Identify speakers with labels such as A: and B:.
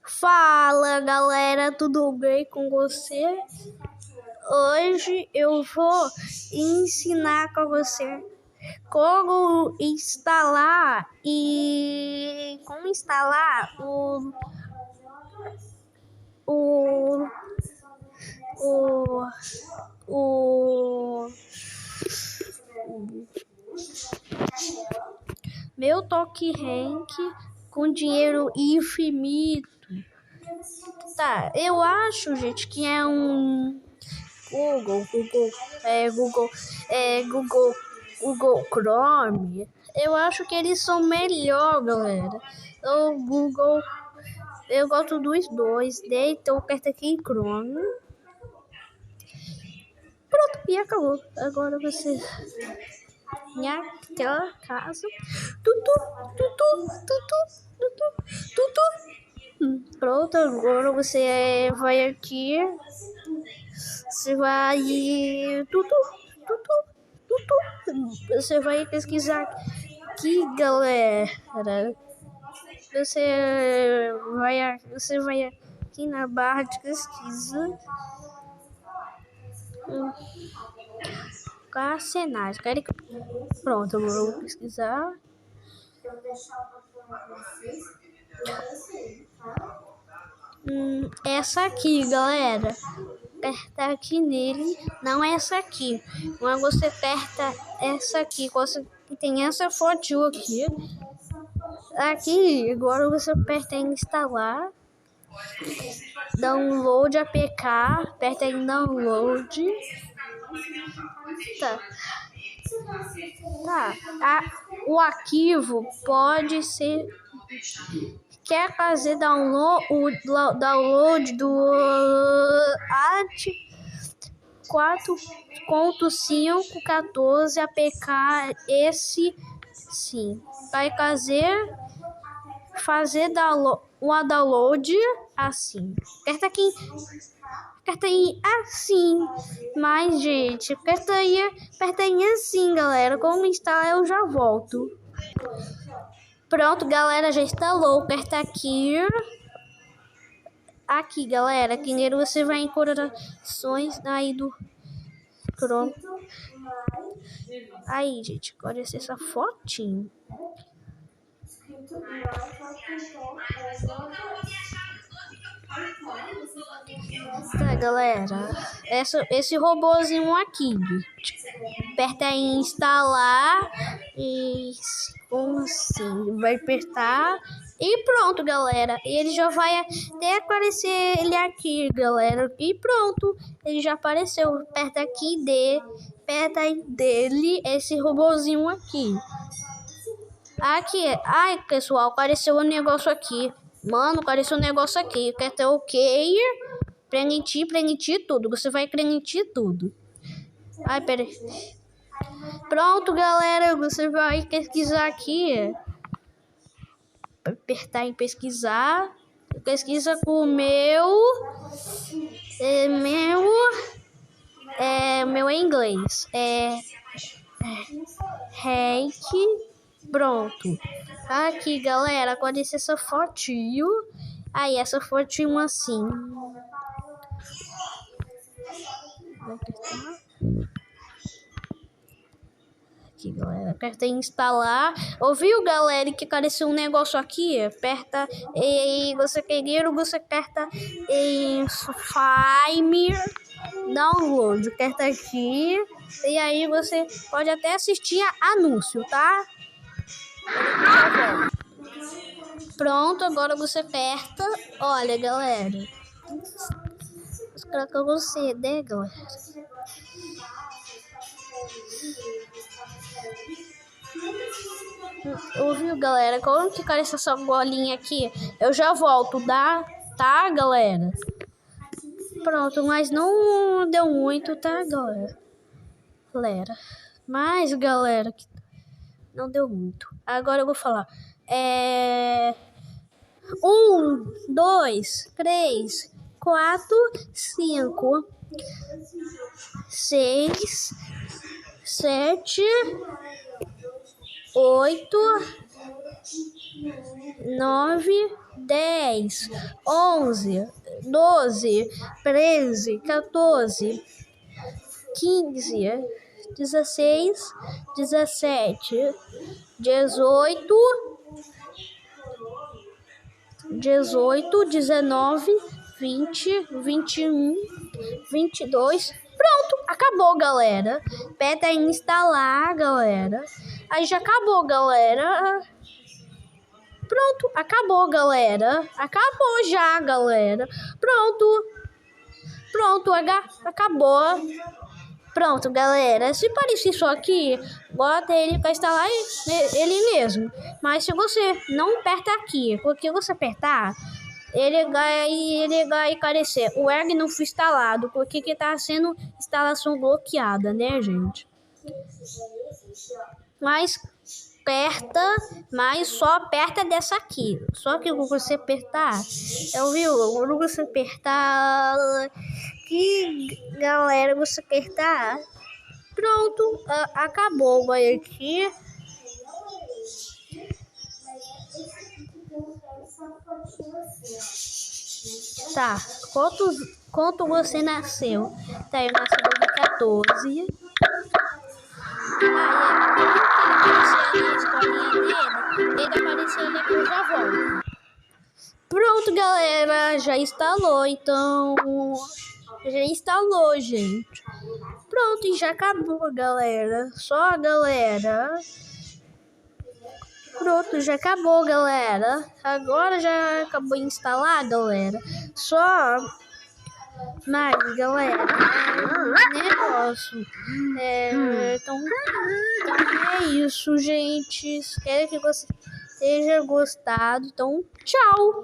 A: Fala galera, tudo bem com você? Hoje eu vou ensinar com você como instalar o meu Toque Rank com dinheiro infinito. Tá, eu acho, gente, que é um Google Chrome. Eu acho que eles são melhor, galera. O Google, eu gosto dos dois. Então eu aperto aqui em Chrome. Pronto, e acabou. Agora você naquela casa. Pronto, agora você vai aqui. Você vai você vai pesquisar aqui, galera. Você vai aqui na barra de pesquisa. Arsenais. Pronto, eu vou pesquisar. Essa aqui, galera. Aperta aqui nele, não é essa aqui. Mas você aperta essa aqui, que tem essa foto aqui. Aqui, agora você aperta em instalar. Download APK, aperta em download. Tá. O arquivo pode ser. Quer fazer download do AT 4.514 APK? Esse sim. Vai fazer download assim. Aperta aí assim. Mas, gente, aperta aí assim, galera. Como instalar, eu já volto. Pronto, galera, já instalou. Aperta aqui. Aqui, galera. Aqui nele você vai em corações aí do Chrome. Aí, gente, agora essa fotinho. Tá, galera. Esse robozinho aqui. Aperta em instalar e assim, vai apertar e pronto, galera. Ele já vai até aparecer ele aqui, galera. E pronto, ele já apareceu. Aperta aqui dele esse robozinho aqui. Aqui, ai pessoal, apareceu um negócio aqui. Mano, apareceu um negócio aqui. Aperta OK. Preencher tudo. Você vai preencher tudo. Ai, peraí. Pronto, galera. Você vai pesquisar aqui. Apertar em pesquisar. Pesquisa com o meu é inglês. Rank. Pronto. Aqui, galera. Aparece essa fotinho. Aí, essa fotinho assim. Vou apertar. Aqui, galera, aperta em instalar. Ouviu, galera, que apareceu um negócio aqui? Aperta e você aperta em Fime Download. Aperta aqui e aí você pode até assistir anúncio, tá? Pronto, agora você aperta. Olha, galera. Vou explicar com você, né, galera? Ouviu, galera? Como que aparece essa bolinha aqui? Eu já volto, tá, galera? Pronto, mas não deu muito, tá, galera? Mas, galera, não deu muito. Agora eu vou falar. 1, 2, 3, 4, 5, 6, 7, 8, 9, 10, 11, 12, 13, 14, 15, 16, 17, 18, 19, 20, 21, 22. Pronto, acabou, galera. Aperta em instalar, galera. Aí já acabou, galera. Pronto, acabou, galera. Acabou já, galera. Pronto, acabou. Pronto, galera. Se parecer isso aqui, bota ele para instalar ele mesmo. Mas se você não aperta aqui, porque você apertar, ele vai carecer. O egg não foi instalado, porque que tá sendo instalação bloqueada, né, gente? Mas só aperta dessa aqui. Só que quando você apertar, quando você apertar, que galera, você apertar, pronto, acabou. Vai aqui. Tá, quanto você nasceu? Tá, eu nasci em 2014. Ele apareceu ali que eu já volto. Pronto, galera, já instalou, então. Já instalou, gente. Pronto, e já acabou, galera. Só, galera. Pronto, já acabou, galera. Agora já acabou de instalar, galera. Só. Mas, galera, negócio. Então é isso, gente. Espero que você tenha gostado. Então, tchau!